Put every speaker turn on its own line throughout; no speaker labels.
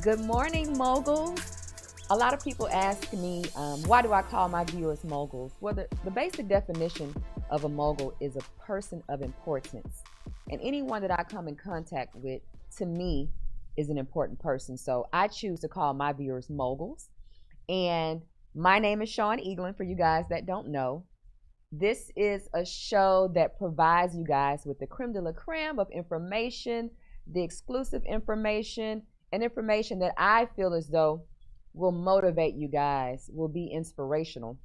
Good morning, moguls. A lot of people ask me, why do I call my viewers moguls? Well, the basic definition of a mogul is a person of importance. And anyone that I come in contact with, to me, is an important person. So I choose to call my viewers moguls. And my name is Shawn for you guys that don't know. This is a show that provides you guys with the creme de la creme of information, the exclusive information, and information that I feel as though will motivate you guys, will be inspirational.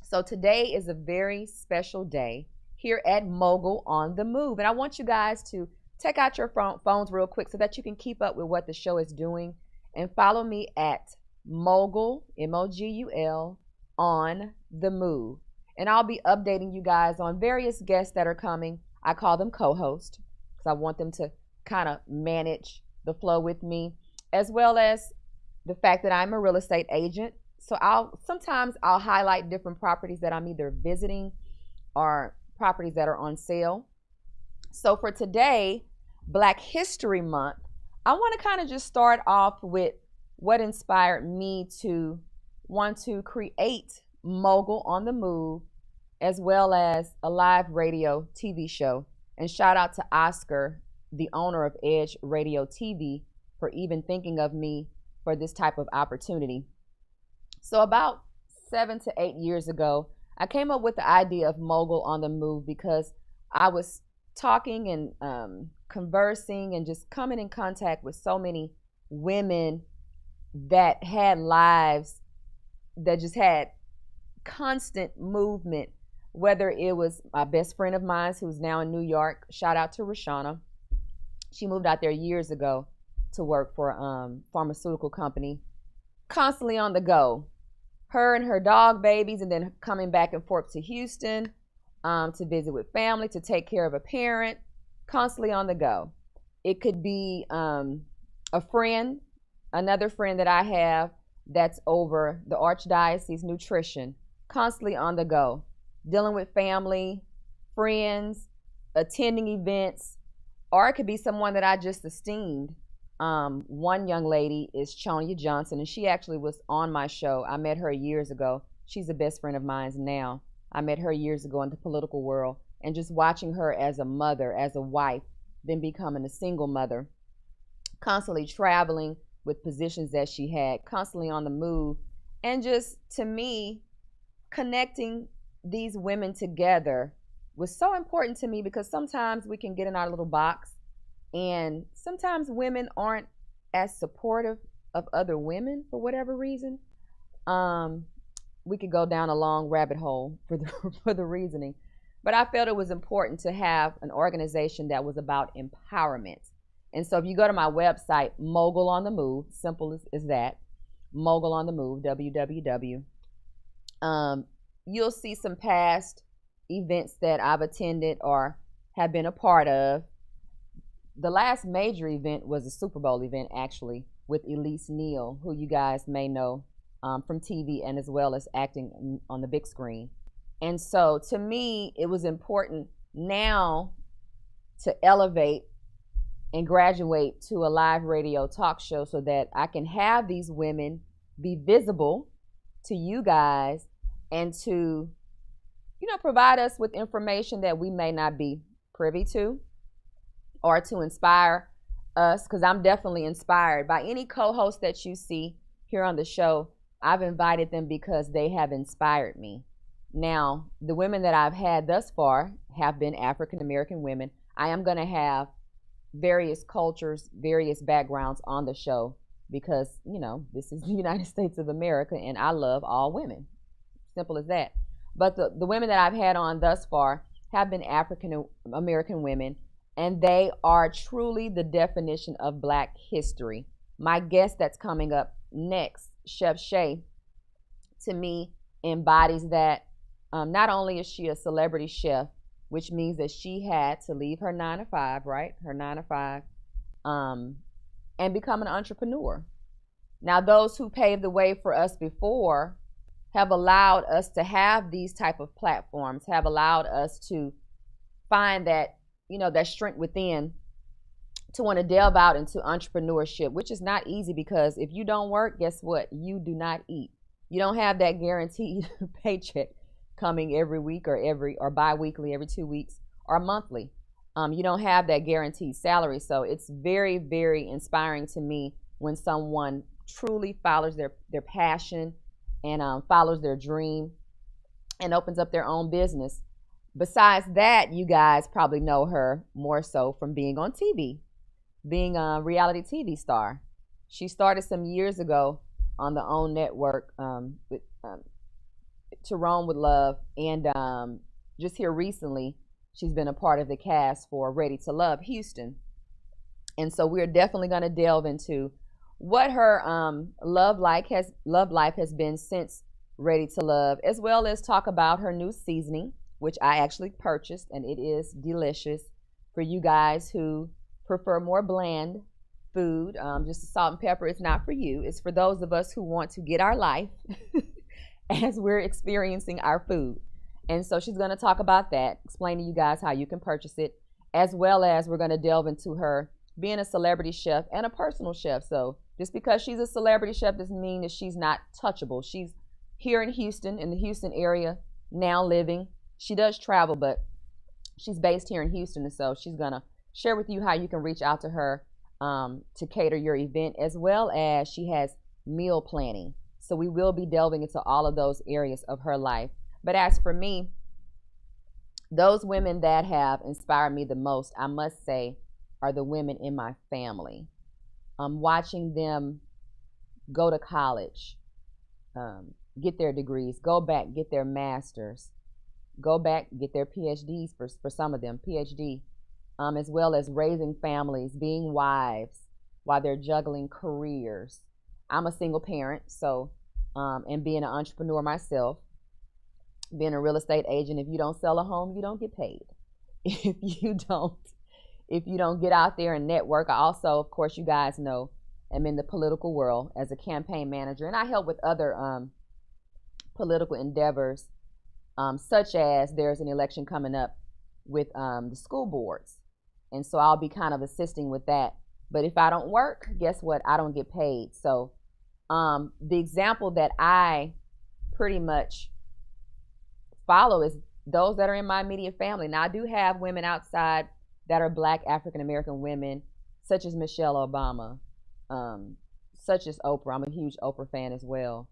So today is a very special day here at Mogul on the Move. And I want you guys to take out your phones real quick so that you can keep up with what the show is doing. And follow me at Mogul, M-O-G-U-L, on the Move. And I'll be updating you guys on various guests that are coming. I call them co-hosts because I want them to kind of manage the flow with me, as well as the fact that I'm a real estate agent. So sometimes I'll highlight different properties that I'm either visiting or properties that are on sale. So for today, Black History Month, I want to kind of just start off with what inspired me to want to create Mogul on the Move, as well as a live radio TV show. And shout out to Oscar, the owner of Edge Radio TV, for even thinking of me for this type of opportunity. So about 7 to 8 years ago, I came up with the idea of Mogul on the Move because I was talking and conversing and just coming in contact with so many women that had lives that just had constant movement, whether it was my best friend of mine who's now in New York. Shout out to Rashana. She moved out there years ago to work for a pharmaceutical company, constantly on the go. Her and her dog babies, and then coming back and forth to Houston to visit with family, to take care of a parent, constantly on the go. It could be a friend, another friend that I have that's over the Archdiocese nutrition, constantly on the go, dealing with family, friends, attending events, or it could be someone that I just esteemed. One young lady is Shawn Johnson, and she actually was on my show. I met her years ago. She's a best friend of mine now. I met her years ago in the political world, and just watching her as a mother, as a wife, then becoming a single mother, constantly traveling with positions that she had, constantly on the move, and just, to me, connecting these women together was so important to me, because sometimes we can get in our little box, and sometimes women aren't as supportive of other women for whatever reason. We could go down a long rabbit hole for the reasoning, but I felt it was important to have an organization that was about empowerment. And so if you go to my website, Mogul on the Move, simple as that, Mogul on the Move, www, you'll see some past events that I've attended or have been a part of. The last major event was a Super Bowl event, actually, with Elise Neal, who you guys may know from TV and as well as acting on the big screen. And so to me, it was important now to elevate and graduate to a live radio talk show so that I can have these women be visible to you guys and to, provide us with information that we may not be privy to, or to inspire us, because I'm definitely inspired by any co-host that you see here on the show. I've invited them because they have inspired me. Now, the women that I've had thus far have been African American women. I am going to have various cultures, various backgrounds on the show because, this is the United States of America and I love all women. Simple as that. But the women that I've had on thus far have been African American women, and they are truly the definition of Black history. My guest that's coming up next, Chef Shay, to me embodies that. Not only is she a celebrity chef, which means that she had to leave her 9 to 5, right? Her 9 to 5, and become an entrepreneur. Now, those who paved the way for us before have allowed us to have these type of platforms, have allowed us to find that, that strength within to want to delve out into entrepreneurship, which is not easy because if you don't work, guess what? You do not eat. You don't have that guaranteed paycheck coming every week or bi-weekly, every 2 weeks or monthly. You don't have that guaranteed salary. So it's very, very inspiring to me when someone truly follows their passion and follows their dream and opens up their own business. Besides that, you guys probably know her more so from being on TV, being a reality TV star. She started some years ago on the OWN network with To Roam with Love, and just here recently, she's been a part of the cast for Ready to Love Houston. And so we're definitely going to delve into what her love life has been since Ready to Love, as well as talk about her new seasoning, which I actually purchased, and it is delicious for you guys who prefer more bland food. Just the salt and pepper is not for you. It's for those of us who want to get our life as we're experiencing our food. And so she's going to talk about that, explain to you guys how you can purchase it, as well as we're going to delve into her being a celebrity chef and a personal chef. So just because she's a celebrity chef doesn't mean that she's not touchable. She's here in Houston, in the Houston area, now living. She does travel, but she's based here in Houston. And so she's going to share with you how you can reach out to her to cater your event, as well as she has meal planning. So we will be delving into all of those areas of her life. But as for me, those women that have inspired me the most, I must say, are the women in my family. Watching them go to college, get their degrees, go back, get their masters, go back, get their PhDs for some of them, PhD, as well as raising families, being wives while they're juggling careers. I'm a single parent, so, and being an entrepreneur myself, being a real estate agent, if you don't sell a home, you don't get paid. If you don't get out there and network. I also, of course, you guys know, am in the political world as a campaign manager, and I help with other political endeavors, such as there's an election coming up with the school boards, and so I'll be kind of assisting with that. But if I don't work, guess what? I don't get paid. So the example that I pretty much follow is those that are in my immediate family. Now, I do have women outside that are Black African American women, such as Michelle Obama, such as Oprah. I'm a huge Oprah fan as well.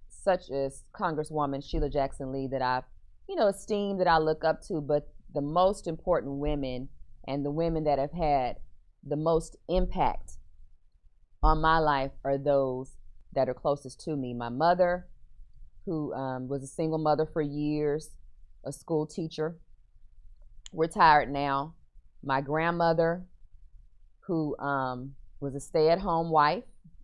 Such as Congresswoman Sheila Jackson Lee, that I've, esteem, that I look up to. But the most important women, and the women that have had the most impact on my life, are those that are closest to me. My mother, who was a single mother for years, a school teacher, retired now. My grandmother, who was a stay-at-home wife,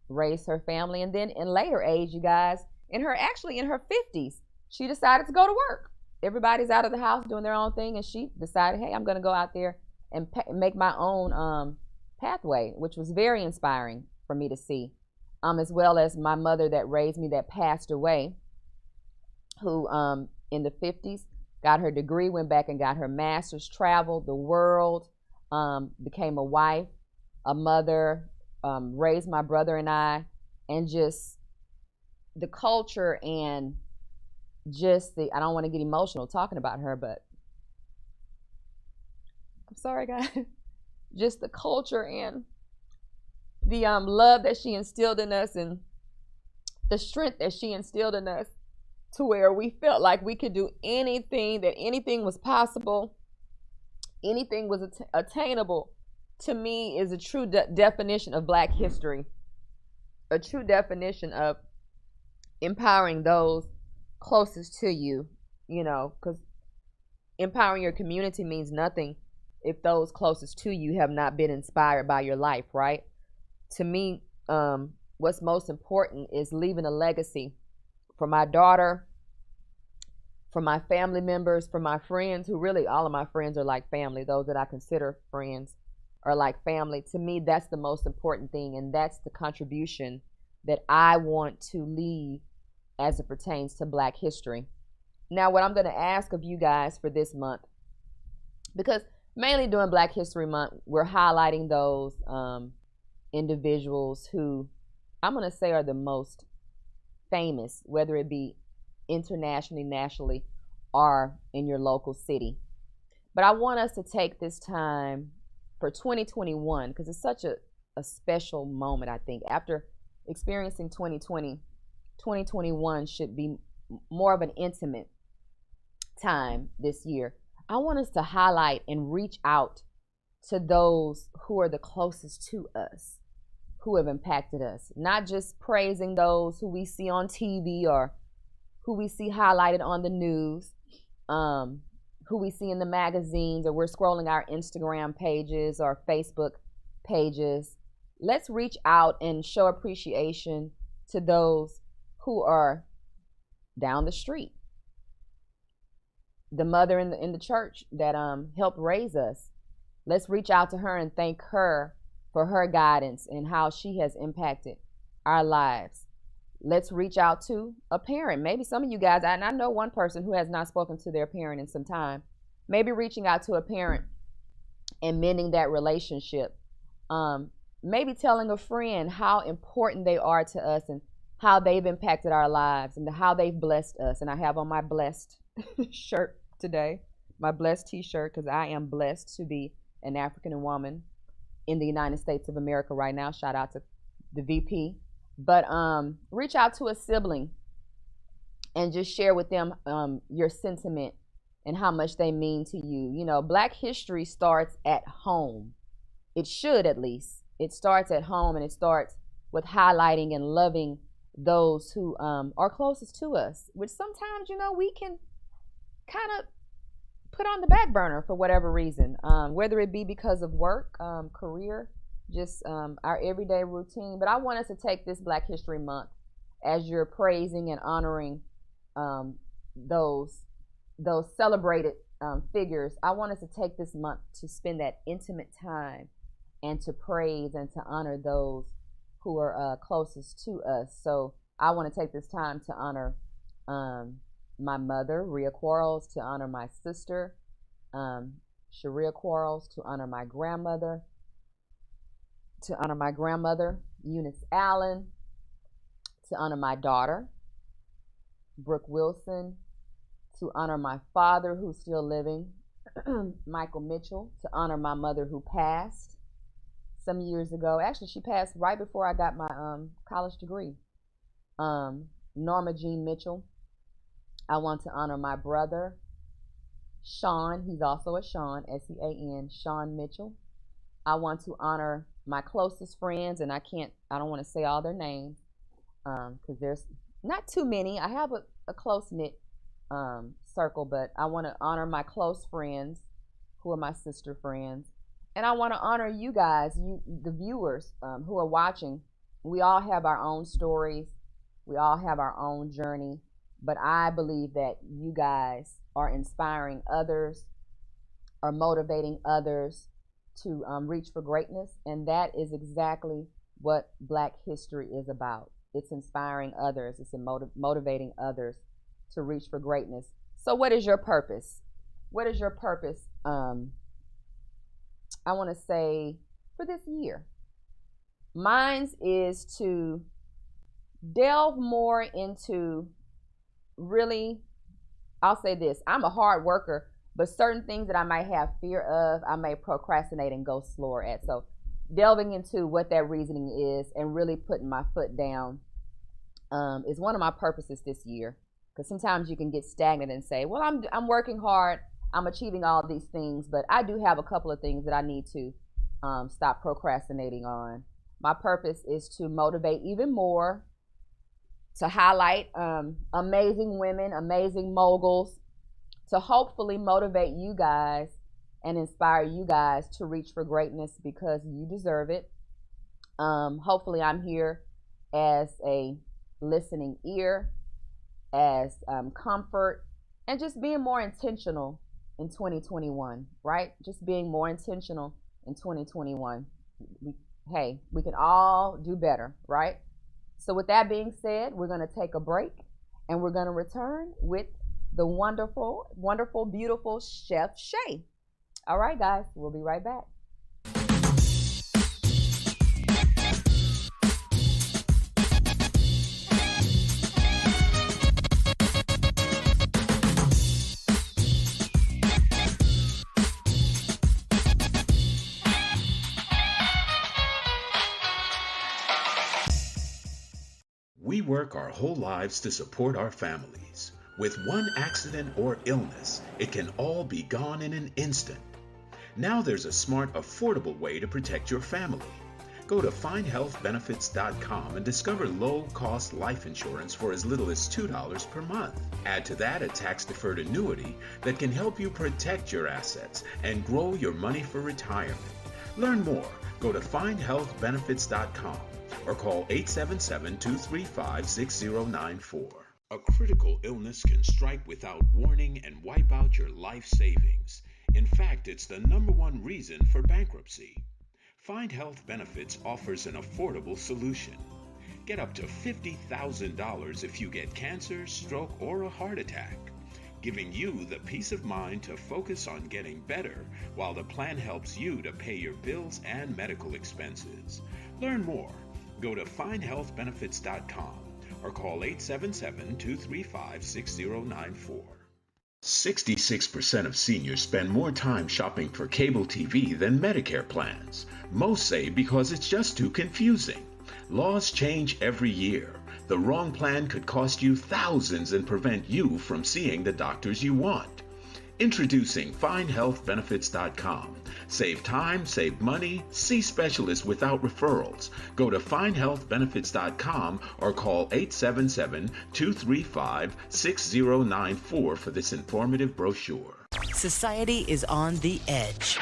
raised her family, and then in later age, you guys, in her 50s, she decided to go to work. Everybody's out of the house doing their own thing, and she decided, hey, I'm going to go out there and make my own pathway, which was very inspiring for me to see. As well as my mother that raised me, that passed away, who in the 50s got her degree, went back and got her master's, traveled the world, became a wife, a mother, raised my brother and I, and just the culture and just I don't want to get emotional talking about her, but I'm sorry, guys. Just the culture and the love that she instilled in us, and the strength that she instilled in us, to where we felt like we could do anything, that anything was possible, anything was attainable, to me is a true definition of Black history, a true definition of empowering those closest to you, because empowering your community means nothing if those closest to you have not been inspired by your life, right? To me, what's most important is leaving a legacy for my daughter, for my family members, for my friends, who really, all of my friends are like family. Those that I consider friends are like family. To me, that's the most important thing, and that's the contribution that I want to leave as it pertains to Black history. Now, what I'm going to ask of you guys for this month, because mainly during Black History Month, we're highlighting those individuals who I'm going to say are the most famous, whether it be internationally, nationally, or in your local city. But I want us to take this time for 2021 because it's such a special moment, I think. After experiencing 2020, 2021 should be more of an intimate time this year. I want us to highlight and reach out to those who are the closest to us, who have impacted us, not just praising those who we see on TV or who we see highlighted on the news, who we see in the magazines, or we're scrolling our Instagram pages or Facebook pages. Let's reach out and show appreciation to those who are down the street. The mother in the church that helped raise us. Let's reach out to her and thank her for her guidance and how she has impacted our lives. Let's reach out to a parent. Maybe some of you guys, and I know one person who has not spoken to their parent in some time. Maybe reaching out to a parent and mending that relationship. Maybe telling a friend how important they are to us and how they've impacted our lives and how they've blessed us. And I have on my blessed shirt today, my blessed t-shirt, because I am blessed to be an African woman in the United States of America right now. Shout out to the VP. But reach out to a sibling and just share with them your sentiment and how much they mean to you. You know, Black history starts at home. It should, at least. It starts at home, and it starts with highlighting and loving those who are closest to us, which sometimes, you know, we can kind of put on the back burner for whatever reason, whether it be because of work, career, just our everyday routine. But I want us to take this Black History Month as you're praising and honoring those celebrated figures. I want us to take this month to spend that intimate time and to praise and to honor those who are closest to us. So I want to take this time to honor my mother, Rhea Quarles, to honor my sister, Sharia Quarles, to honor my grandmother, Eunice Allen, to honor my daughter, Brooke Wilson, to honor my father, who's still living, Michael Mitchell, to honor my mother who passed some years ago. Actually, she passed right before I got my college degree. Norma Jean Mitchell. I want to honor my brother, Shawn. He's also a Shawn, S-E-A-N, Shawn Mitchell. I want to honor my closest friends, and I don't want to say all their names because there's not too many. I have a close-knit circle, but I want to honor my close friends who are my sister friends. And I want to honor you guys, the viewers who are watching. We all have our own stories. We all have our own journey. But I believe that you guys are inspiring others, are motivating others to reach for greatness. And that is exactly what Black history is about. It's inspiring others. It's motivating others to reach for greatness. So what is your purpose? What is your purpose? I want to say for this year. Mine is to delve more into really, I'll say this, I'm a hard worker, but certain things that I might have fear of, I may procrastinate and go slower at. So delving into what that reasoning is and really putting my foot down is one of my purposes this year. Because sometimes you can get stagnant and say, well, I'm working hard, I'm achieving all these things, but I do have a couple of things that I need to stop procrastinating on. My purpose is to motivate even more, to highlight amazing women, amazing moguls, to hopefully motivate you guys and inspire you guys to reach for greatness because you deserve it. Hopefully I'm here as a listening ear, as comfort, and just being more intentional in 2021, right? Just being more intentional in 2021. We can all do better, right? So with that being said, we're going to take a break and we're going to return with the wonderful, wonderful, beautiful Chef Shay. All right, guys, we'll be right back.
We work our whole lives to support our families. With one accident or illness, it can all be gone in an instant. Now there's a smart, affordable way to protect your family. Go to findhealthbenefits.com and discover low-cost life insurance for as little as $2 per month. Add to that a tax-deferred annuity that can help you protect your assets and grow your money for retirement. Learn more. Go to findhealthbenefits.com or call 877-235-6094. A critical illness can strike without warning and wipe out your life savings. In fact, it's the #1 reason for bankruptcy. Find Health Benefits offers an affordable solution. Get up to $50,000 if you get cancer, stroke, or a heart attack, giving you the peace of mind to focus on getting better while the plan helps you to pay your bills and medical expenses. Learn more. Go to findhealthbenefits.com or call 877-235-6094. 66% of seniors spend more time shopping for cable TV than Medicare plans. Most say because it's just too confusing. Laws change every year. The wrong plan could cost you thousands and prevent you from seeing the doctors you want. Introducing findhealthbenefits.com. Save time, save money, see specialists without referrals. Go to findhealthbenefits.com or call 877-235-6094 for this informative brochure.
Society is on the edge.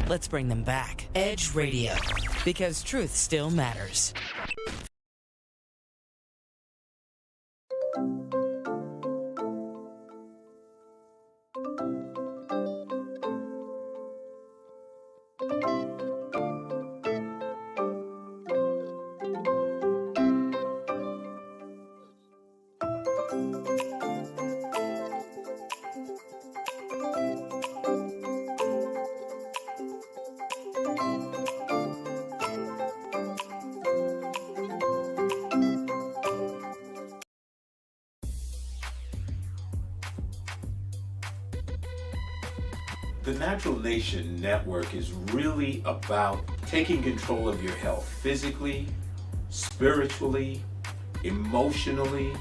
Let's bring them back. Edge Radio, because truth still matters.
The Natural Nation Network is really about taking control of your health physically, spiritually, emotionally,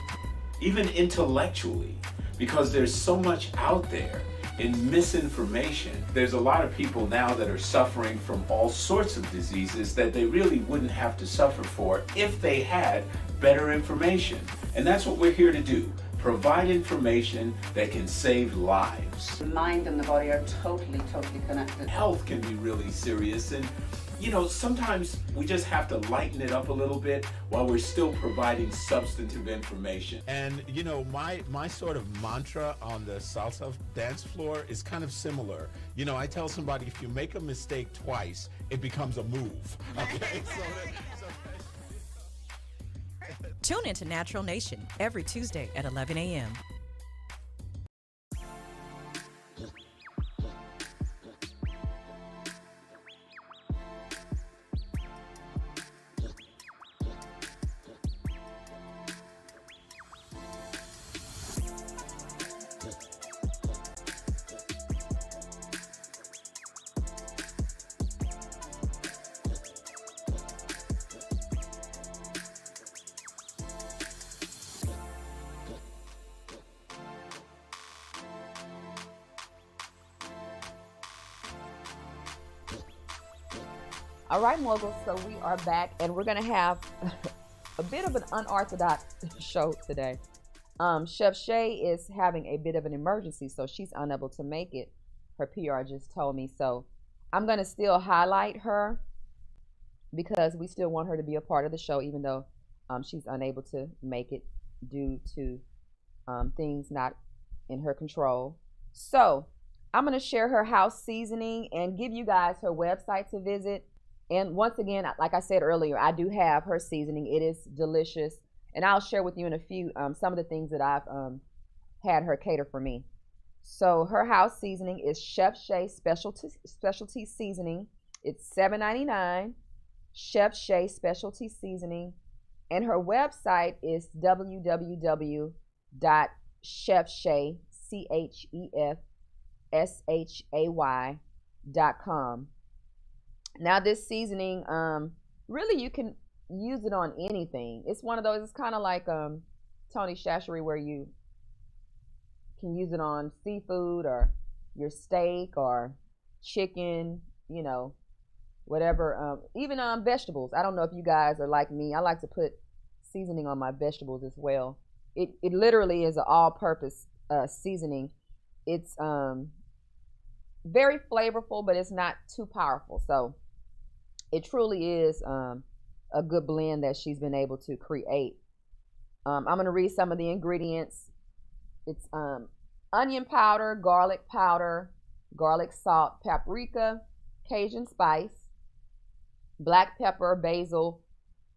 even intellectually, because there's so much out there in misinformation. There's a lot of people now that are suffering from all sorts of diseases that they really wouldn't have to suffer for if they had better information. And that's what we're here to do. Provide information that can save lives.
The mind and the body are totally connected.
Health can be really serious, and sometimes we just have to lighten it up a little bit while we're still providing substantive information.
And my sort of mantra on the salsa dance floor is kind of similar. I tell somebody, if you make a mistake twice, it becomes a move. Okay,
Tune into Natural Nation every Tuesday at 11 a.m.
All right, Mogul, so we are back, and we're going to have a bit of an unorthodox show today. Chef Shay is having a bit of an emergency, so she's unable to make it. Her PR just told me. So I'm going to still highlight her because we still want her to be a part of the show, even though she's unable to make it due to things not in her control. So I'm going to share her house seasoning and give you guys her website to visit. And once again, like I said earlier, I do have her seasoning. It is delicious. And I'll share with you in a few some of the things that I've had her cater for me. So her house seasoning is Chef Shay specialty seasoning. It's $7.99. Chef Shay specialty seasoning. And her website is www.chefshay.com. Now this seasoning, really you can use it on anything. It's one of those, it's kind of like Tony Chachery, where you can use it on seafood or your steak or chicken, you know, whatever. Even on vegetables. I don't know if you guys are like me. I like to put seasoning on my vegetables as well. It literally is an all-purpose seasoning. It's very flavorful, but it's not too powerful. So it truly is a good blend that she's been able to create. I'm going to read some of the ingredients. It's onion powder, garlic salt, paprika, Cajun spice, black pepper, basil,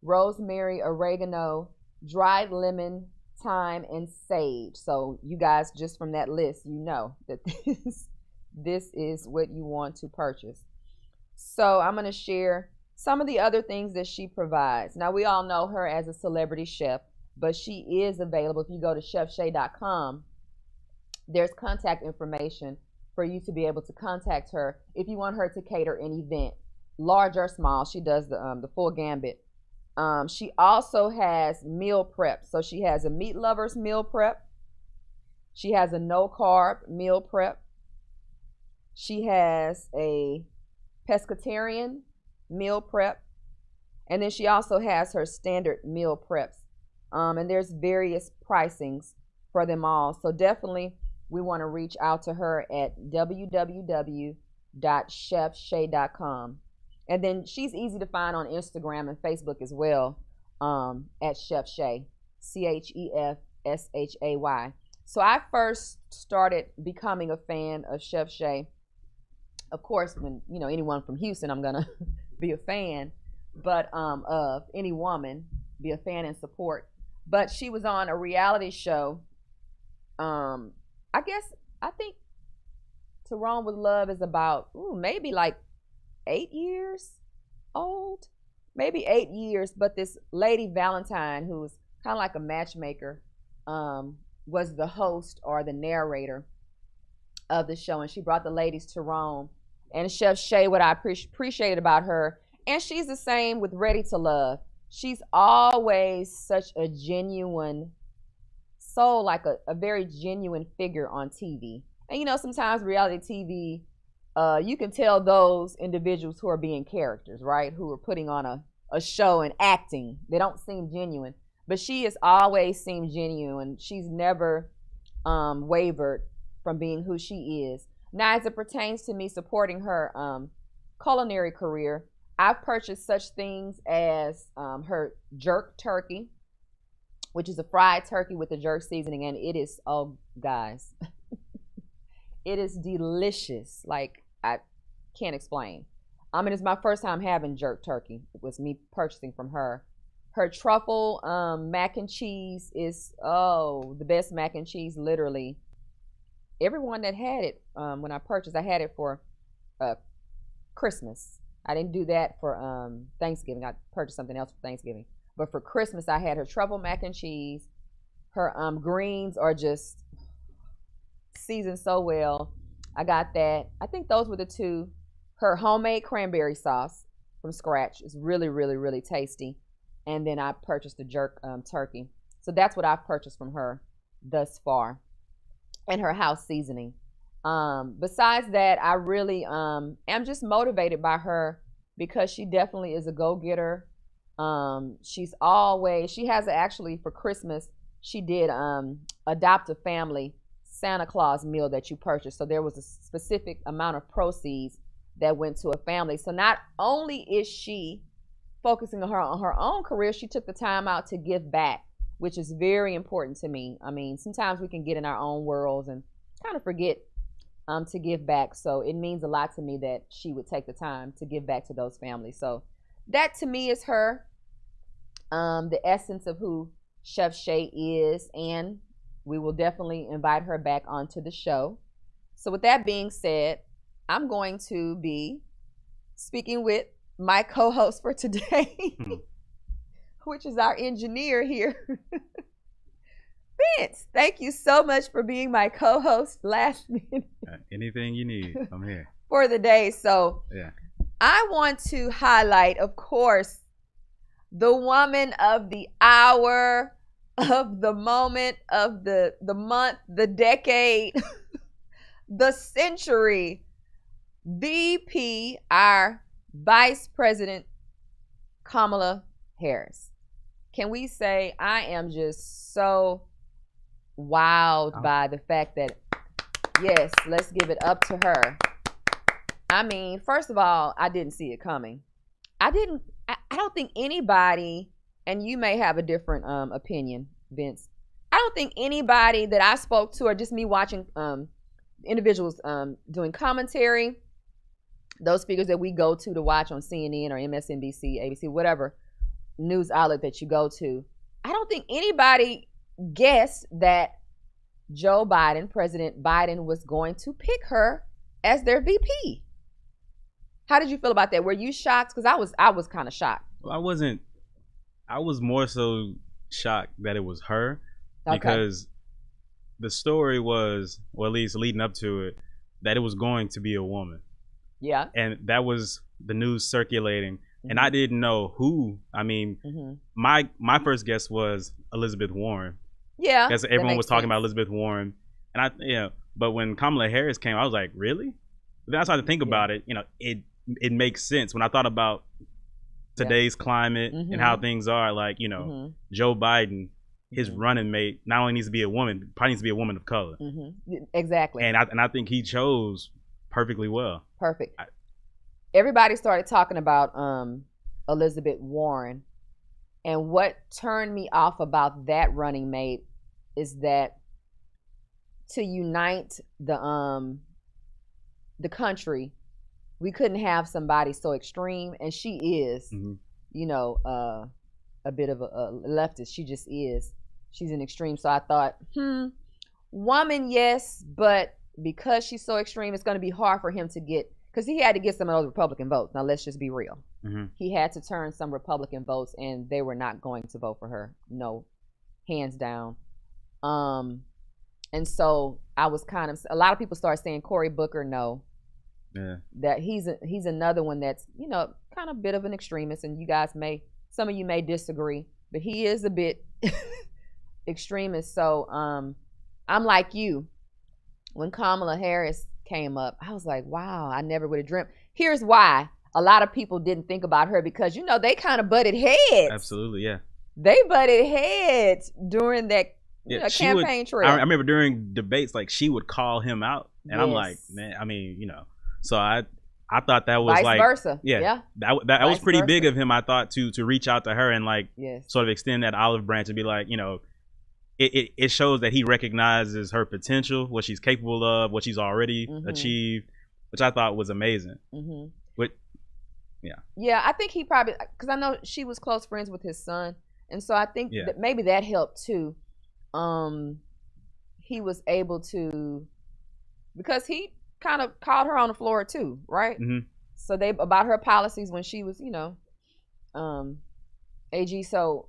rosemary, oregano, dried lemon, thyme, and sage. So you guys, just from that list, you know that this is what you want to purchase. So I'm going to share some of the other things that she provides. Now, we all know her as a celebrity chef, but she is available. If you go to chefshay.com, there's contact information for you to be able to contact her if you want her to cater an event, large or small. She does the full gambit. She also has meal prep. So she has a meat lover's meal prep. She has a no carb meal prep. She has a pescatarian meal prep. And then she also has her standard meal preps. And there's various pricings for them all. So definitely we want to reach out to her at www.chefshay.com. And then she's easy to find on Instagram and Facebook as well, at Chef Shay, ChefShay. So I first started becoming a fan of Chef Shay. Of course, when, you know, anyone from Houston, I'm going to be a fan, but of any woman, be a fan and support. But she was on a reality show. I think To Rome with Love is about maybe like 8 years old, maybe 8 years. But this lady Valentine, who's kind of like a matchmaker, was the host or the narrator of the show, and she brought the ladies to Rome. And Chef Shay, what I appreciated about her, and she's the same with Ready to Love. She's always such a genuine soul, like a very genuine figure on TV. And you know, sometimes reality TV, you can tell those individuals who are being characters, right? Who are putting on a show and acting. They don't seem genuine. But she has always seemed genuine. She's never wavered from being who she is. Now, as it pertains to me supporting her culinary career, I've purchased such things as her jerk turkey, which is a fried turkey with the jerk seasoning, and it is, oh, guys, it is delicious. Like, I can't explain. I mean, it's my first time having jerk turkey. It was me purchasing from her. Her truffle mac and cheese is, the best mac and cheese, literally. Everyone that had it when I purchased, I had it for Christmas. I didn't do that for Thanksgiving. I purchased something else for Thanksgiving. But for Christmas, I had her truffle mac and cheese. Her greens are just seasoned so well. I got that. I think those were the two. Her homemade cranberry sauce from scratch is really, really, really tasty. And then I purchased the jerk turkey. So that's what I've purchased from her thus far. And her house seasoning. Besides that, I really am just motivated by her because she definitely is a go-getter. She has actually for Christmas, she did adopt a family Santa Claus meal that you purchased. So there was a specific amount of proceeds that went to a family. So not only is she focusing on her own career, she took the time out to give back, which is very important to me. I mean, sometimes we can get in our own worlds and kind of forget to give back. So it means a lot to me that she would take the time to give back to those families. So that to me is her, the essence of who Chef Shay is. And we will definitely invite her back onto the show. So with that being said, I'm going to be speaking with my co-host for today, which is our engineer here. Vince, thank you so much for being my co-host last minute.
Anything you need, I'm here.
For the day. So
Yeah.
I want to highlight, of course, the woman of the hour, of the moment, of the month, the decade, the century, VP, our Vice President Kamala Harris. Can we say I am just so wowed by the fact that, yes, let's give it up to her. I mean, first of all, I didn't see it coming. I don't think anybody, and you may have a different opinion, Vince. I don't think anybody that I spoke to, or just me watching individuals doing commentary, those speakers that we go to watch on CNN or MSNBC, ABC, whatever news outlet that you go to, I don't think anybody guessed that Joe Biden, President Biden, was going to pick her as their VP. How did you feel about that? Were you shocked? Because I was kind of shocked.
Well, I wasn't. I was more so shocked that it was her, because the story was, or at least leading up to it, that it was going to be a woman.
Yeah.
And that was the news circulating. And I didn't know who. I mean, my first guess was Elizabeth Warren.
Yeah.
Because everyone was talking about Elizabeth Warren. And but when Kamala Harris came, I was like, really? But then I started to think about it. It makes sense when I thought about today's climate and how things are. Like, Joe Biden, his running mate, not only needs to be a woman, probably needs to be a woman of color.
Exactly.
And I think he chose perfectly well.
Perfect. Everybody started talking about Elizabeth Warren, and what turned me off about that running mate is that to unite the country, we couldn't have somebody so extreme, and she is, a bit of a leftist. She just is. She's an extreme. So I thought, woman, yes, but because she's so extreme, it's going to be hard for him to get, because he had to get some of those Republican votes. Now, let's just be real. He had to turn some Republican votes, and they were not going to vote for her. No, hands down. And so I was a lot of people started saying Cory Booker, no.
Yeah.
That he's another one that's, kind of a bit of an extremist, and some of you may disagree, but he is a bit extremist. So I'm like you. When Kamala Harris came up, I was like, wow, I never would have dreamt. Here's why a lot of people didn't think about her, because, they kind of butted heads.
Absolutely, yeah.
They butted heads during that campaign trail.
I remember during debates, like, she would call him out. And I'm like, man, I mean, so I thought that was
vice versa.
Yeah. That was pretty big of him, I thought, to reach out to her and sort of extend that olive branch and be like, it shows that he recognizes her potential, what she's capable of, what she's already achieved, which I thought was amazing. But
yeah, I think he probably, because I know she was close friends with his son, and so I think that maybe that helped too. He was able to, because he kind of called her on the floor too, right? So about her policies when she was, AG. So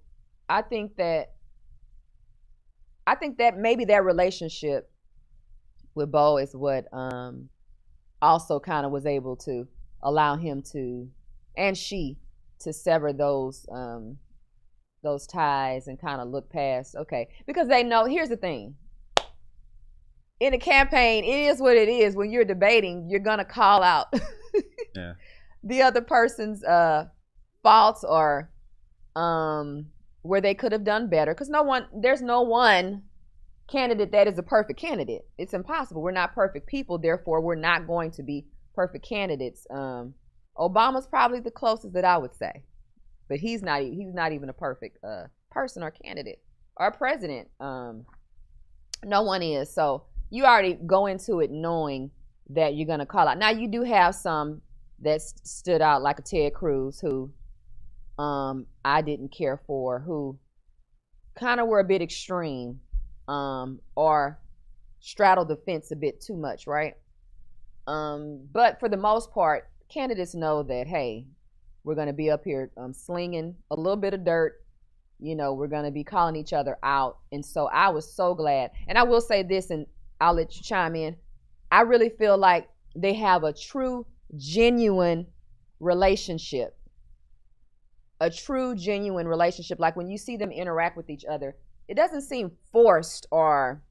I think that maybe that relationship with Bo is what also kind of was able to allow him to, and she, to sever those ties and kind of look past, because they know, here's the thing. In a campaign, it is what it is. When you're debating, you're going to call out the other person's faults or where they could have done better, because there's no one candidate that is a perfect candidate. It's impossible. We're not perfect people, therefore we're not going to be perfect candidates. Obama's probably the closest that I would say, but he's not even a perfect person or candidate or president. No one is. So you already go into it knowing that you're going to call out. Now, you do have some that stood out, like a Ted Cruz, who I didn't care for, who kind of were a bit extreme, or straddle the fence a bit too much, right? But for the most part, candidates know that, hey, we're going to be up here slinging a little bit of dirt. We're going to be calling each other out. And so I was so glad. And I will say this, and I'll let you chime in. I really feel like they have a true, genuine relationship. A true, genuine relationship. Like when you see them interact with each other, it doesn't seem forced or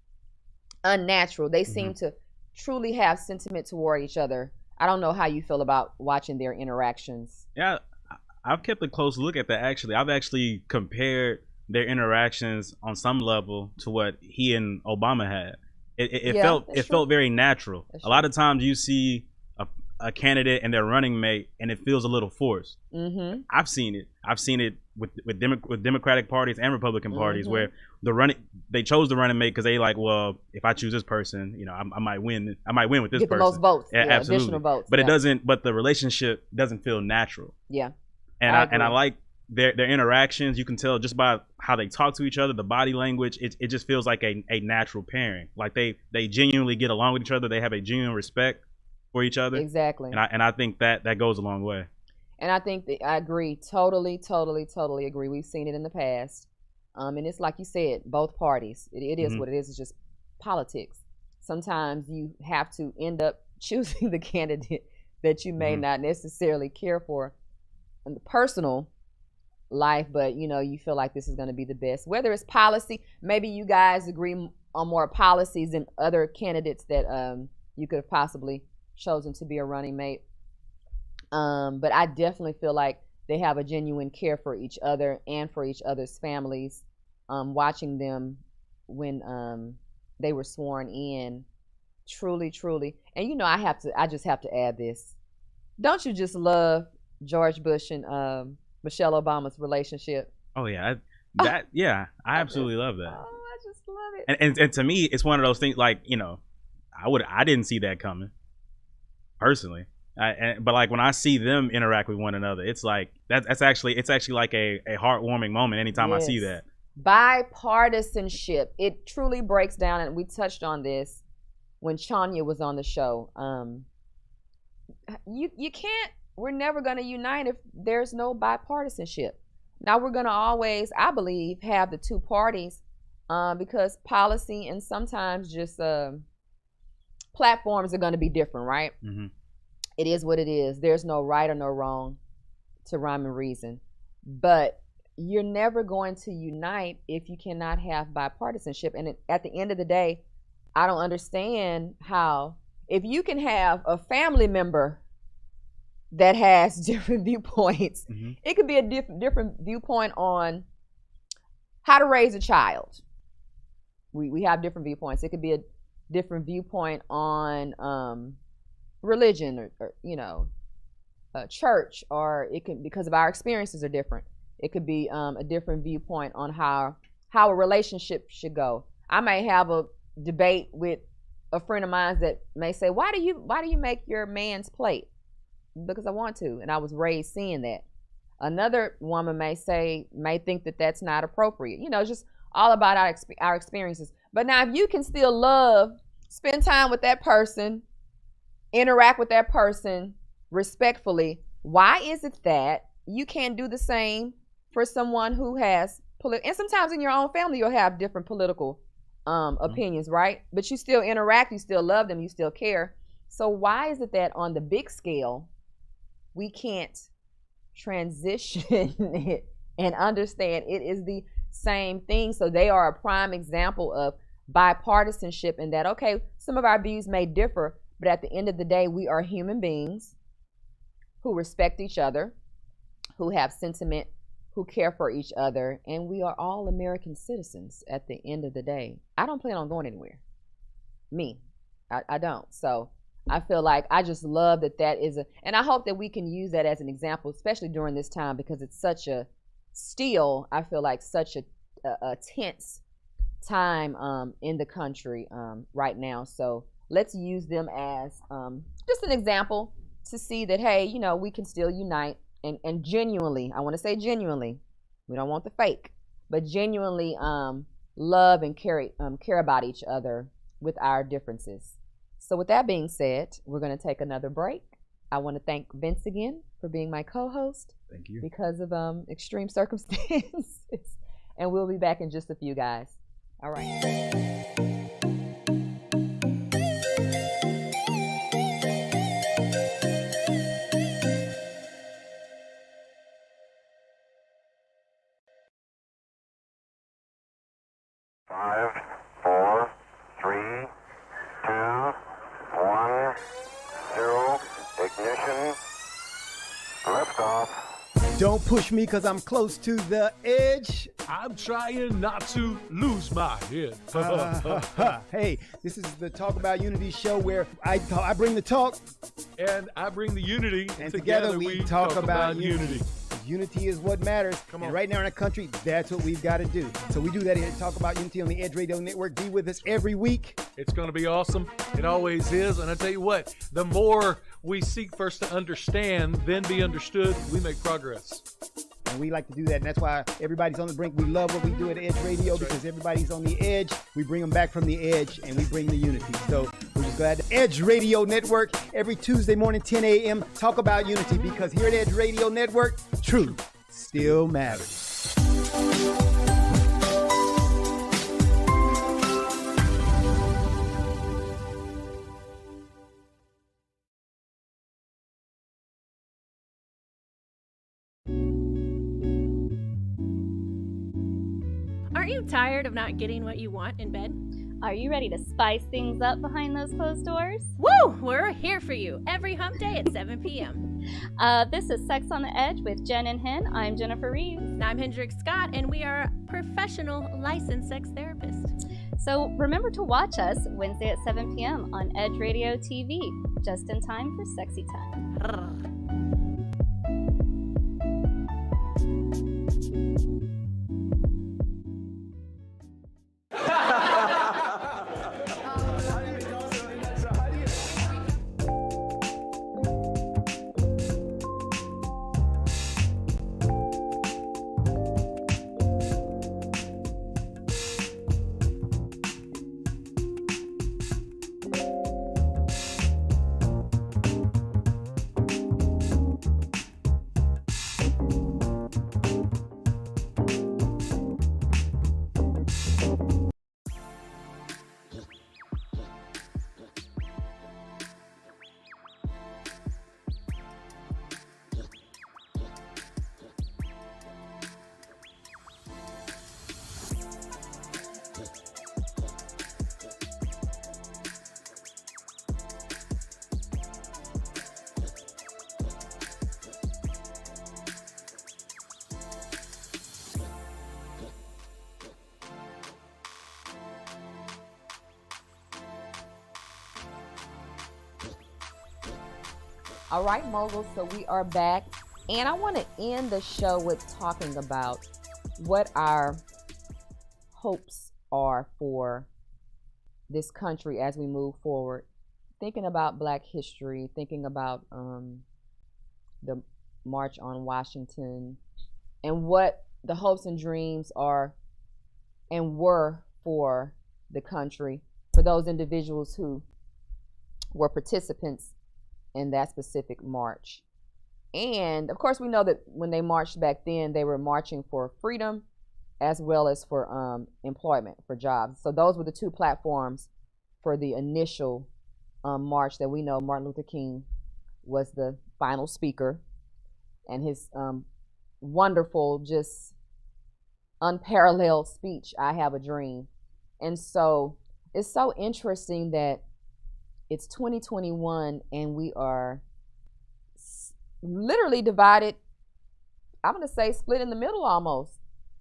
unnatural. They seem to truly have sentiment toward each other. I don't know how you feel about watching their interactions.
Yeah, I've kept a close look at that. Actually, I've actually compared their interactions on some level to what he and Obama had. It felt very natural. A lot of times you see a candidate and their running mate, and it feels a little forced. I've seen it with Democratic parties and Republican parties where they chose the running mate because they like, well, if I choose this person, I might win. I might win with this
Get
person.
The most votes.
Yeah, absolutely.
Additional votes.
But it doesn't. But the relationship doesn't feel natural.
Yeah.
And I like their interactions. You can tell just by how they talk to each other, the body language. It just feels like a natural pairing. Like they genuinely get along with each other. They have a genuine respect for each other.
Exactly.
And I think that goes a long way.
And I think I agree. Totally agree. We've seen it in the past. And it's like you said, both parties. It is what it is. It's just politics. Sometimes you have to end up choosing the candidate that you may not necessarily care for in the personal life, but you feel like this is going to be the best. Whether it's policy, maybe you guys agree on more policies than other candidates that you could have possibly chosen to be a running mate. But I definitely feel like they have a genuine care for each other and for each other's families. Watching them when they were sworn in, truly. And I just have to add this. Don't you just love George Bush and Michelle Obama's relationship?
Oh yeah, I absolutely love that.
Oh, I just love it.
And to me, it's one of those things like I didn't see that coming personally. But like when I see them interact with one another, it's like it's actually like a heartwarming moment anytime I see that.
Bipartisanship. It truly breaks down, and we touched on this when Chanya was on the show. You can't. We're never going to unite if there's no bipartisanship. Now we're going to always, I believe, have the two parties because policy and sometimes just platforms are going to be different, right? It is what it is. There's no right or no wrong to rhyme and reason. But you're never going to unite if you cannot have bipartisanship. And at the end of the day, I don't understand how, if you can have a family member that has different viewpoints, it could be a different viewpoint on how to raise a child. We have different viewpoints. It could be a different viewpoint on religion or church, or it can, because of our experiences are different. It could be a different viewpoint on how a relationship should go. I may have a debate with a friend of mine that may say, why do you make your man's plate? Because I want to, and I was raised seeing that. Another woman may think that that's not appropriate. It's just all about our experiences. But now if you can still spend time with that person, interact with that person respectfully, why is it that you can't do the same for someone who has and sometimes in your own family you'll have different political opinions, right? But you still interact, you still love them, you still care. So why is it that on the big scale we can't transition it and understand it is the same thing? So they are a prime example of bipartisanship in that, okay, some of our views may differ, but at the end of the day, we are human beings who respect each other, who have sentiment, who care for each other, and we are all American citizens at the end of the day. I don't plan on going anywhere. I don't. So I feel like I just love that is and I hope that we can use that as an example, especially during this time, because it's such a I feel like such a tense time in the country right now. So let's use them as just an example to see that, hey, we can still unite and genuinely, I want to say genuinely, we don't want the fake, but genuinely love and care about each other with our differences. So with that being said, we're going to take another break. I want to thank Vince again for being my co-host.
Thank you.
Because of extreme circumstances. And we'll be back in just a few, guys. All right.
Five, four, three, two, one, zero, ignition, liftoff.
Don't push me because I'm close to the edge.
I'm trying not to lose my head.
Hey, this is the Talk About Unity show where I bring the talk.
And I bring the unity.
And together we talk about unity. Unity is what matters.
Come on.
And right now in our country, that's what we've got to do. So we do that here at Talk About Unity on the Edge Radio Network. Be with us every week.
It's going to be awesome. It always is. And I tell you what, the more we seek first to understand, then be understood, we make progress.
And we like to do that. And that's why everybody's on the brink. We love what we do at Edge Radio because everybody's on the edge. We bring them back from the edge and we bring the unity. So we're just glad to Edge Radio Network every Tuesday morning, 10 a.m. Talk about unity because here at Edge Radio Network, truth still matters.
Aren't you tired of not getting what you want in bed?
Are you ready to spice things up behind those closed doors?
Woo! We're here for you every hump day at 7 p.m.
This is Sex on the Edge with Jen and Hen. I'm Jennifer Reeves.
And I'm Hendrik Scott, and we are professional licensed sex therapists.
So remember to watch us Wednesday at 7 p.m. on Edge Radio TV, just in time for sexy time.
All right, Moguls, so we are back. And I want to end the show with talking about what our hopes are for this country as we move forward. Thinking about Black history, thinking about the March on Washington, and what the hopes and dreams are and were for the country, for those individuals who were participants in that specific march. And of course we know that when they marched back then, they were marching for freedom as well as for employment, for jobs. So those were the two platforms for the initial march that we know Martin Luther King was the final speaker, and his wonderful, just unparalleled speech, I Have a Dream. And so it's so interesting that it's 2021 and we are literally divided, I'm going to say split in the middle almost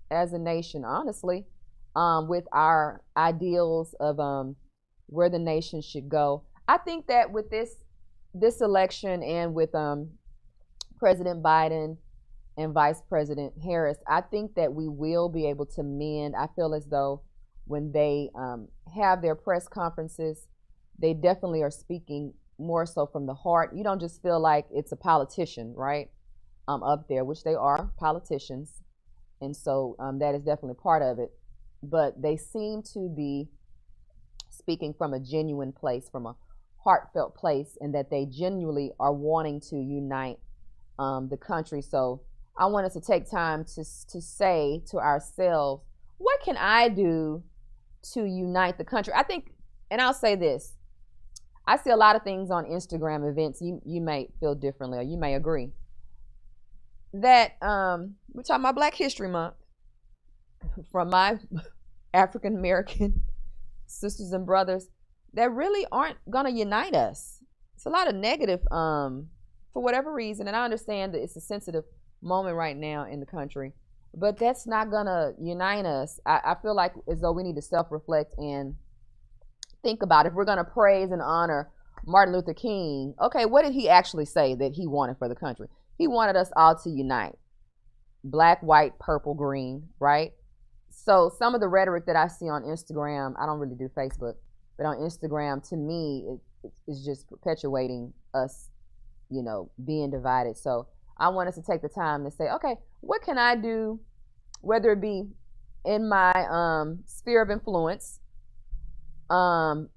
as a nation, honestly, with our ideals of where the nation should go. I think that with this election and with President Biden and Vice President Harris, I think that we will be able to mend. I feel as though when they have their press conferences, they definitely are speaking more so from the heart. You don't just feel like it's a politician, right, up there, which they are politicians. And so that is definitely part of it. But they seem to be speaking from a genuine place, from a heartfelt place, and that they genuinely are wanting to unite the country. So I want us to take time to say to ourselves, what can I do to unite the country? I think, and I'll say this, I see a lot of things on Instagram events. You may feel differently, or you may agree that we're talking about Black History Month. From my African American sisters and brothers, that really aren't gonna unite us. It's a lot of negative for whatever reason, and I understand that it's a sensitive moment right now in the country, but that's not gonna unite us. I feel like as though we need to self-reflect and think about, if we're gonna praise and honor Martin Luther King, okay, what did he actually say that he wanted for the country? He wanted us all to unite. Black, white, purple, green, right? So some of the rhetoric that I see on Instagram, I don't really do Facebook, but on Instagram, to me, it's just perpetuating us, being divided. So I want us to take the time to say, okay, what can I do, whether it be in my sphere of influence,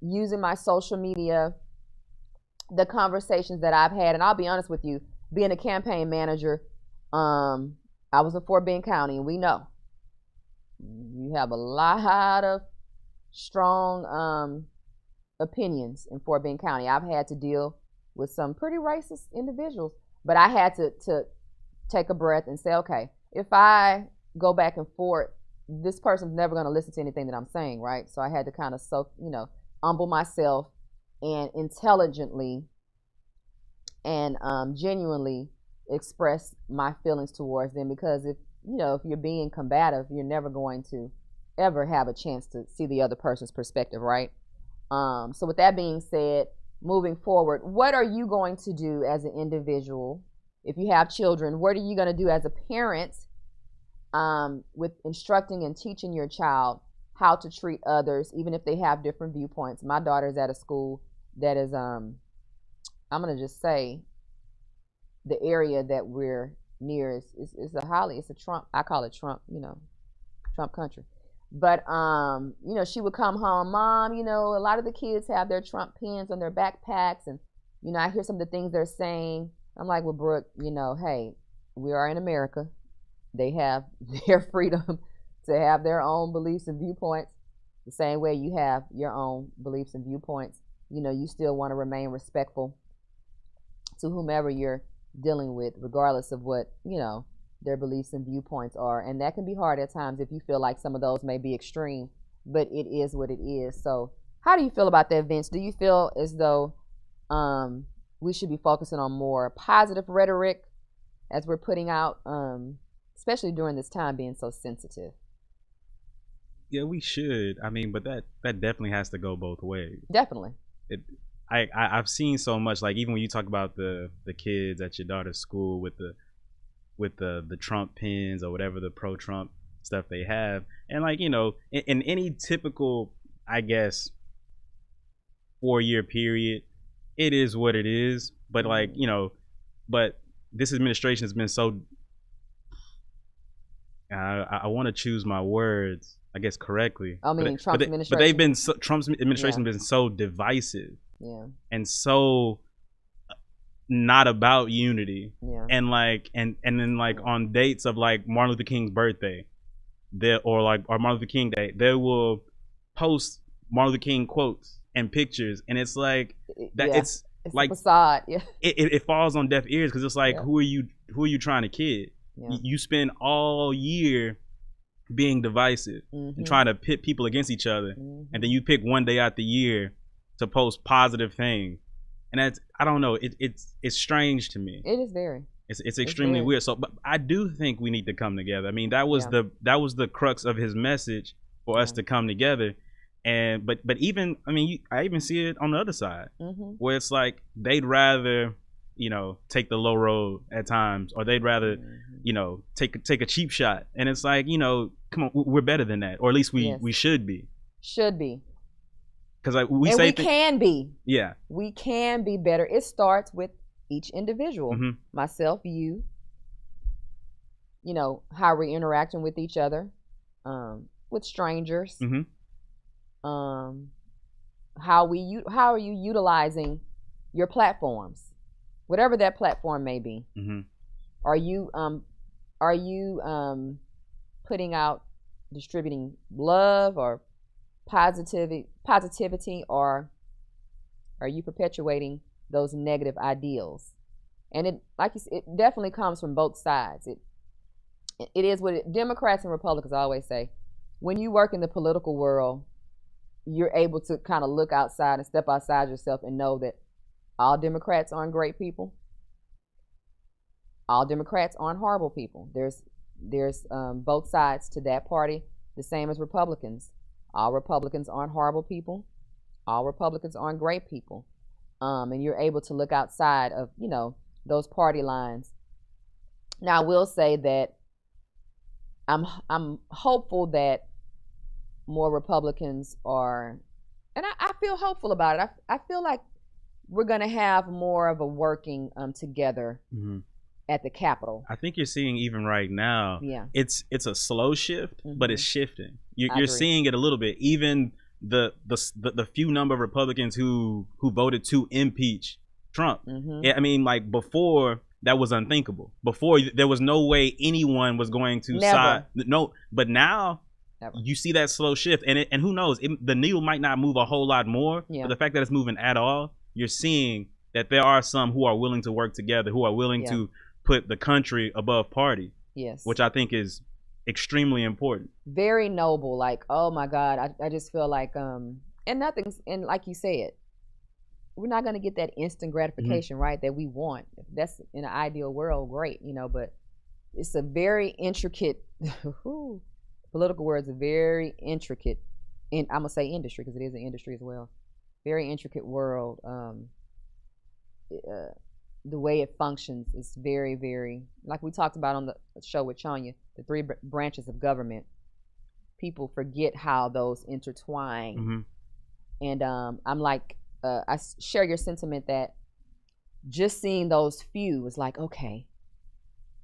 using my social media, the conversations that I've had, and I'll be honest with you, being a campaign manager, I was in Fort Bend County, and we know you have a lot of strong opinions in Fort Bend County. I've had to deal with some pretty racist individuals, but I had to take a breath and say, okay, if I go back and forth, this person's never going to listen to anything that I'm saying, right? So I had to kind of humble myself and intelligently and genuinely express my feelings towards them, because if you're being combative, you're never going to ever have a chance to see the other person's perspective, right? So with that being said, moving forward, what are you going to do as an individual? If you have children, what are you going to do as a parent with instructing and teaching your child how to treat others, even if they have different viewpoints? My daughter's at a school that is, I'm going to just say, the area that we're near is it's a Trump, I call it Trump, Trump country. But, she would come home, Mom, a lot of the kids have their Trump pins on their backpacks. And, I hear some of the things they're saying. I'm like, well, Brooke, hey, we are in America. They have their freedom to have their own beliefs and viewpoints. The same way you have your own beliefs and viewpoints. You still want to remain respectful to whomever you're dealing with, regardless of what, their beliefs and viewpoints are. And that can be hard at times if you feel like some of those may be extreme, but it is what it is. So how do you feel about that, Vince? Do you feel as though we should be focusing on more positive rhetoric as we're putting out, especially during this time being so sensitive?
Yeah, we should. I mean, but that definitely has to go both ways.
Definitely.
I've seen so much, like even when you talk about the kids at your daughter's school with the Trump pins or whatever the pro-Trump stuff they have, and like in any typical, I guess, 4-year period, it is what it is. But like but this administration has been so I want to choose my words, I guess, correctly.
I mean, Trump's administration.
But they've been Trump's administration has been so divisive.
Yeah.
And so not about unity.
Yeah.
And like and then like on dates of like Martin Luther King's birthday, or Martin Luther King Day, they will post Martin Luther King quotes and pictures, and it's like that.
Yeah.
It's like
a facade. Yeah.
It falls on deaf ears, because it's like, who are you trying to kid?
Yeah.
You spend all year being divisive and trying to pit people against each other, and then you pick one day out the year to post positive things, and that's, I don't know, it's strange to me.
It is very.
It's extremely weird. So, but I do think we need to come together. I mean, that was the crux of his message for us to come together. And but even, I mean, I even see it on the other side, where it's like they'd rather take the low road at times, or they'd rather take a cheap shot, and it's like, come on, we're better than that, or at least we should be. Because like we can be. Yeah,
we can be better. It starts with each individual, myself, you. How we're interacting with each other, with strangers. how are you utilizing your platforms, whatever that platform may be.
Mm-hmm.
Are you putting out, distributing love or positivity, or are you perpetuating those negative ideals? And it, like you said, it definitely comes from both sides. It is what Democrats and Republicans always say. When you work in the political world, you're able to kind of look outside and step outside yourself and know that all Democrats aren't great people. All Democrats aren't horrible people. There's both sides to that party, the same as Republicans. All Republicans aren't horrible people. All Republicans aren't great people. And you're able to look outside of, those party lines. Now, I will say that I'm hopeful that more Republicans are, and I feel hopeful about it. I feel like we're going to have more of a working together at the Capitol.
I think you're seeing even right now.
Yeah,
it's a slow shift, but it's shifting. You're
agree.
seeing it a little bit. Even the few number of Republicans who voted to impeach Trump. I mean, like before that was unthinkable. Before there was no way anyone was going to side. No, but now. Never. You see that slow shift, and who knows? The needle might not move a whole lot more, but the fact that it's moving at all, you're seeing that there are some who are willing to work together, who are willing to put the country above party.
Yes,
which I think is extremely important. Very
noble. Like, oh my God, I just feel like and nothing's, and like you said, we're not going to get that instant gratification, right? That we want. If that's in an ideal world, great, but it's a very intricate. Political words are very intricate, and I'm gonna say industry because it is an industry as well. Very intricate world. The way it functions is very, very, like we talked about on the show with Chanya, the three branches of government. People forget how those intertwine, and I'm like, I share your sentiment that just seeing those few is like, okay,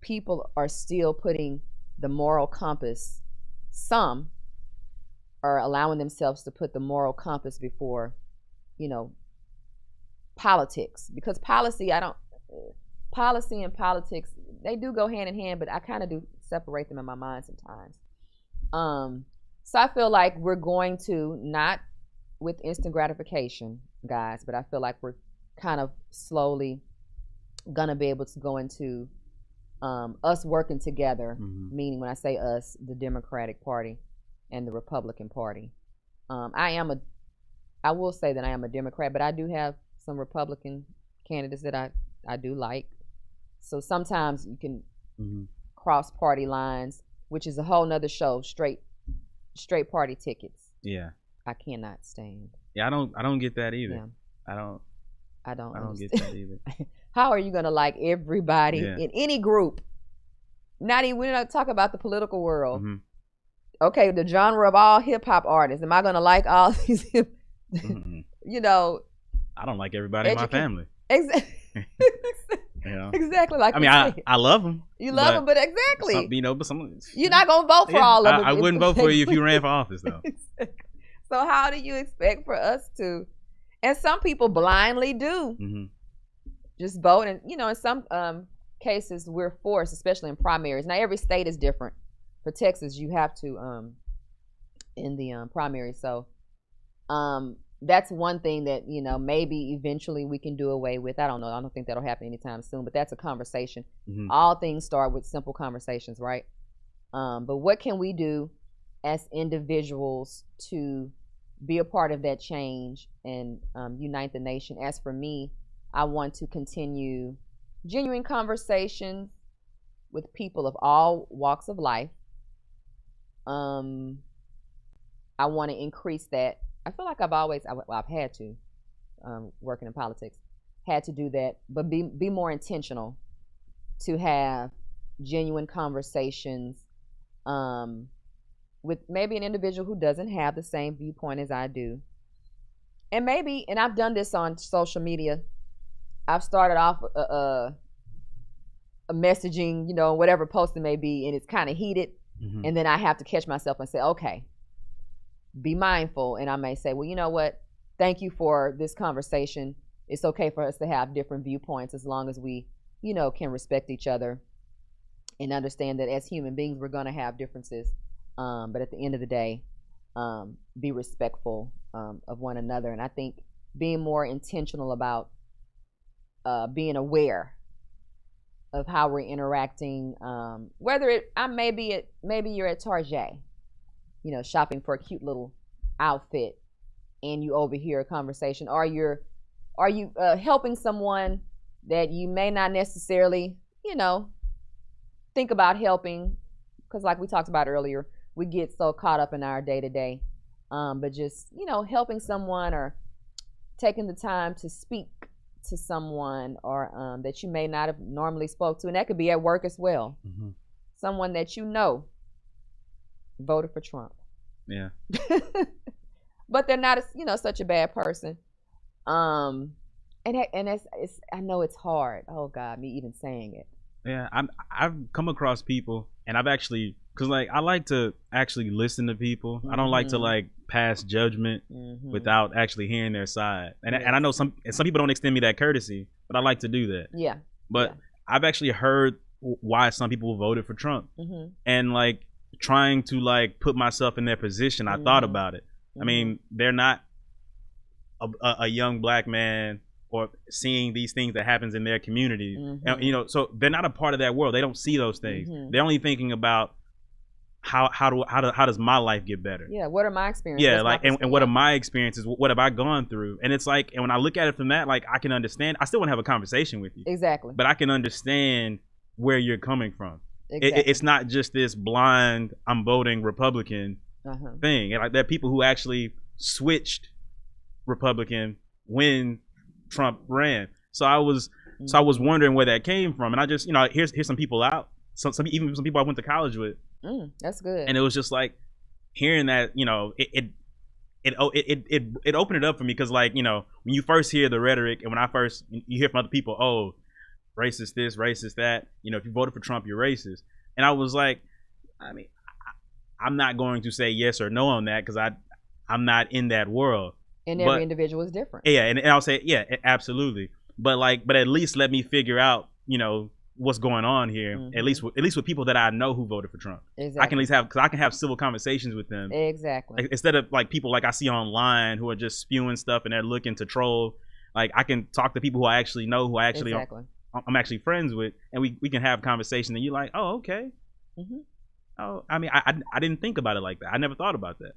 people are still putting the moral compass. Some are allowing themselves to put the moral compass before, politics, because policy and politics, they do go hand in hand, but I kind of do separate them in my mind sometimes. So I feel like we're going to, not with instant gratification, guys, but I feel like we're kind of slowly gonna be able to go into us working together, meaning when I say us, the Democratic Party and the Republican Party. I will say that I am a Democrat, but I do have some Republican candidates that I do like. So sometimes you can cross party lines, which is a whole nother show, straight party tickets.
Yeah.
I cannot stand.
Yeah, I don't get that either.
Yeah.
I don't get that either.
How are you going to like everybody in any group? We're not talking about the political world. Okay, the genre of all hip hop artists. Am I going to like all these
I don't like everybody in my family.
Exactly. Exactly. Like
I mean, I love them.
You love them, but exactly.
But some,
you're not going to vote for all of them.
I wouldn't vote for you if you ran for office, though.
So how do you expect for us to? And some people blindly do. Just vote, and in some cases we're forced, especially in primaries. Now every state is different. For Texas, you have to in the primary. So that's one thing that maybe eventually we can do away with. I don't know. I don't think that'll happen anytime soon. But that's a conversation. All things start with simple conversations, right? But what can we do as individuals to be a part of that change and unite the nation? As for me, I want to continue genuine conversations with people of all walks of life. I want to increase that. I feel like I've had to, working in politics, had to do that, but be more intentional to have genuine conversations with maybe an individual who doesn't have the same viewpoint as I do. And I've done this on social media. I've started off a messaging, whatever post it may be, and it's kind of heated. And then I have to catch myself and say, okay, be mindful. And I may say, well, you know what? thank you for this conversation. It's okay for us to have different viewpoints as long as we, can respect each other and understand that as human beings, we're going to have differences. But at the end of the day, be respectful of one another. And I think being more intentional about being aware of how we're interacting, whether maybe you're at Target, shopping for a cute little outfit, and you overhear a conversation, or are you helping someone that you may not necessarily, think about helping, because like we talked about earlier, we get so caught up in our day-to-day, but just, helping someone or taking the time to speak to someone or that you may not have normally spoke to, and that could be at work as well.
Mm-hmm.
Someone that voted for Trump.
Yeah.
But they're not, such a bad person. And it's I know it's hard. Oh God, me even saying it.
Yeah, I've come across people, and I've actually, cause I like to actually listen to people. I don't like to pass judgment without actually hearing their side. And I know some people don't extend me that courtesy, but I like to do that.
Yeah.
But I've actually heard why some people voted for Trump, and trying to put myself in their position. I thought about it. I mean, they're not a young black man or seeing these things that happens in their community, and, so they're not a part of that world. They don't see those things. They're only thinking about how does my life get better?
Yeah, what are my experiences?
Yeah, and what are my experiences? What have I gone through? And it's and when I look at it from that, I can understand. I still want to have a conversation with you.
Exactly.
But I can understand where you're coming from.
Exactly.
It's not just this blind, I'm voting Republican thing. And there are people who actually switched Republican when Trump ran. So I was wondering where that came from. And I just, here's some people out. Even some people I went to college with.
That's good.
And it was just hearing that, it opened it up for me, because when you first hear the rhetoric, and when you hear from other people, oh, racist this, racist that, if you voted for Trump, you're racist. And I was I'm not going to say yes or no on that, because I'm not in that world.
And every individual is different.
Yeah, and I'll say, yeah, absolutely. But at least let me figure out, what's going on here. At least with people that I know who voted for Trump.
Exactly.
I can at least because I can have civil conversations with them.
Exactly.
Instead of people I see online who are just spewing stuff and they're looking to troll. I can talk to people who I actually know, who I actually I'm actually friends with, and we can have conversation. And you're oh, okay. Oh, I mean, I didn't think about it like that. I never thought about that.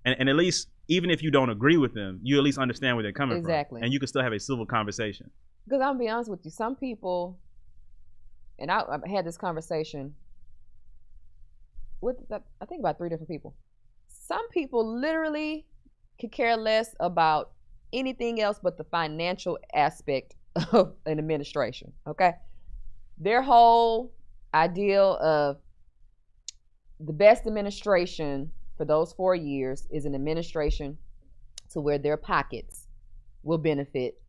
And at least, even if you don't agree with them, you at least understand where they're coming from. And you can still have a civil conversation.
Because I'm going to be honest with you, some people, and I had this conversation with, I think, about 3 different people. Some people literally could care less about anything else but the financial aspect of an administration, okay? Their whole ideal of the best administration for those 4 years is an administration to where their pockets will benefit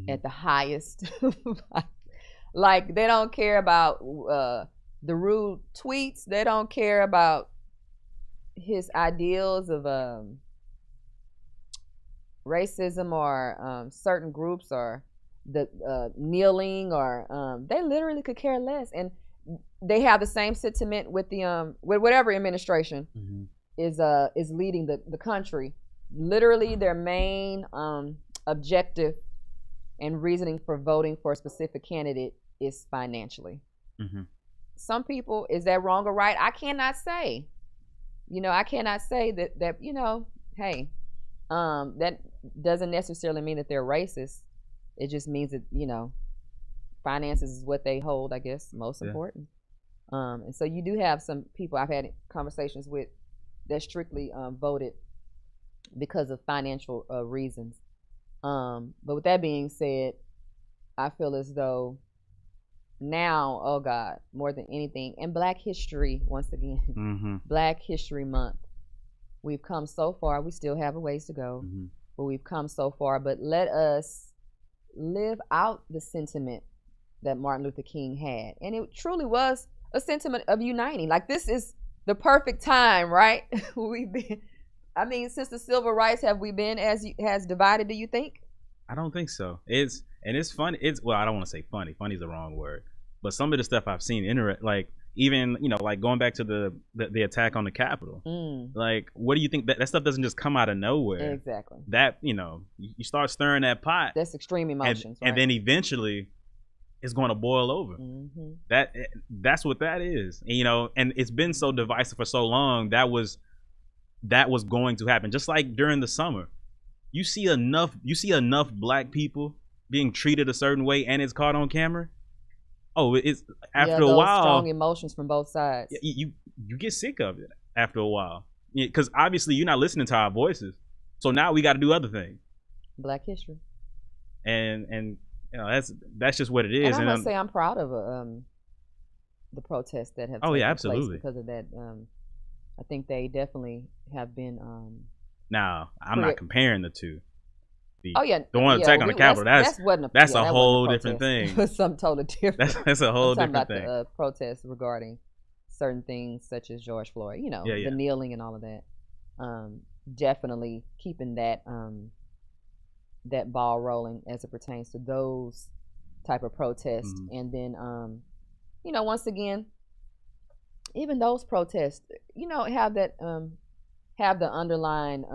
at the highest. They don't care about the rude tweets. They don't care about his ideals of racism or certain groups or the kneeling, or they literally could care less. And they have the same sentiment with the with whatever administration is leading the country. Literally, their main objective and reasoning for voting for a specific candidate is financially. Some people, is that wrong or right? I cannot say. I cannot say that hey, that doesn't necessarily mean that they're racist. It just means that finances is what they hold, I guess, most important. And so you do have some people I've had conversations with that strictly voted because of financial reasons. But with that being said, I feel as though now, oh God, more than anything, and Black History, once again, Black History Month, we've come so far. We still have a ways to go, but we've come so far. But let us live out the sentiment that Martin Luther King had. And it truly was a sentiment of uniting. This is the perfect time, right? We've been I mean, since the civil rights, have we been has divided? Do you think?
I don't think so. It's funny. Well, I don't want to say funny. Funny is the wrong word. But some of the stuff I've seen, like even like going back to the attack on the Capitol. Like, what do you think that stuff doesn't just come out of nowhere? Exactly. That you start stirring that pot.
That's extreme emotions,
and then eventually it's going to boil over. That's what that is. And it's been so divisive for so long. That was going to happen. Just like during the summer, you see enough black people being treated a certain way, and it's caught on camera. Oh, it's after a while.
Strong emotions from both sides.
You get sick of it after a while, because obviously you're not listening to our voices. So now we got to do other things.
Black history.
And that's just what it is.
And I must say I'm proud of the protests that have taken
absolutely.
place because of that. I think they definitely have been.
Now I'm not comparing the two.
The
one attack on the Capitol. That's a whole different thing.
It was something totally different.
That's a whole different thing.
The protests regarding certain things such as George Floyd. The kneeling and all of that. Definitely keeping that that ball rolling as it pertains to those type of protests. And then once again, even those protests, have that have the underlying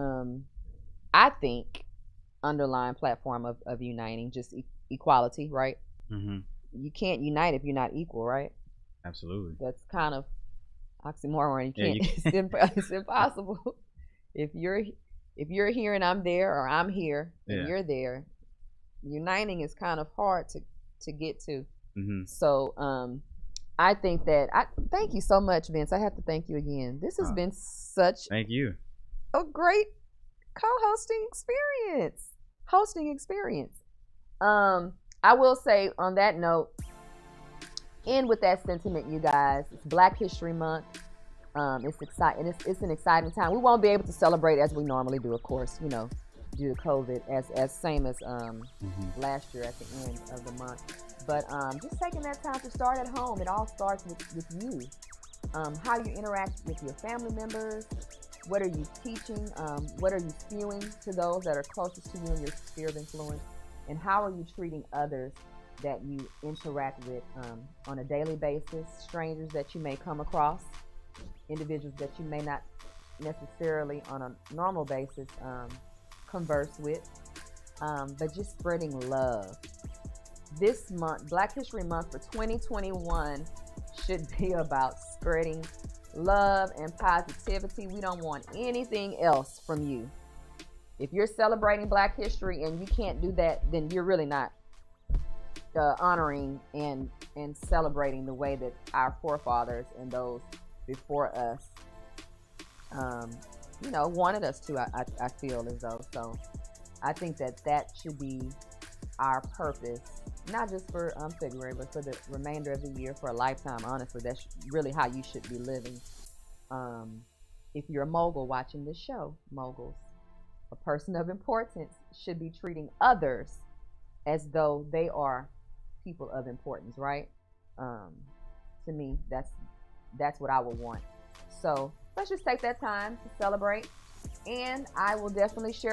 I think underlying platform of uniting, just equality, right? You can't unite if you're not equal, right?
Absolutely.
That's kind of oxymoron. You can't. It's impossible. If you're here and I'm there, or I'm here and you're there, uniting is kind of hard to get to. So I think that thank you so much, Vince. I have to thank you again. This has been such
thank you
a great hosting experience. I will say on that note, end with that sentiment, you guys. It's Black History Month. It's exciting. It's an exciting time. We won't be able to celebrate as we normally do, of course, due to COVID, as same as last year at the end of the month. But just taking that time to start at home. It all starts with you. How you interact with your family members. What are you teaching? What are you spewing to those that are closest to you in your sphere of influence? And how are you treating others that you interact with on a daily basis? Strangers that you may come across, individuals that you may not necessarily on a normal basis converse with, but just spreading love. This month, Black History Month for 2021, should be about spreading love and positivity. We don't want anything else from you. If you're celebrating Black history and you can't do that, then you're really not honoring and celebrating the way that our forefathers and those before us wanted us to. I feel as though. So I think that should be our purpose, not just for February, but for the remainder of the year, for a lifetime. Honestly, that's really how you should be living. If you're a mogul watching this show, moguls, a person of importance should be treating others as though they are people of importance, right? To me, that's what I would want. So let's just take that time to celebrate, and I will definitely share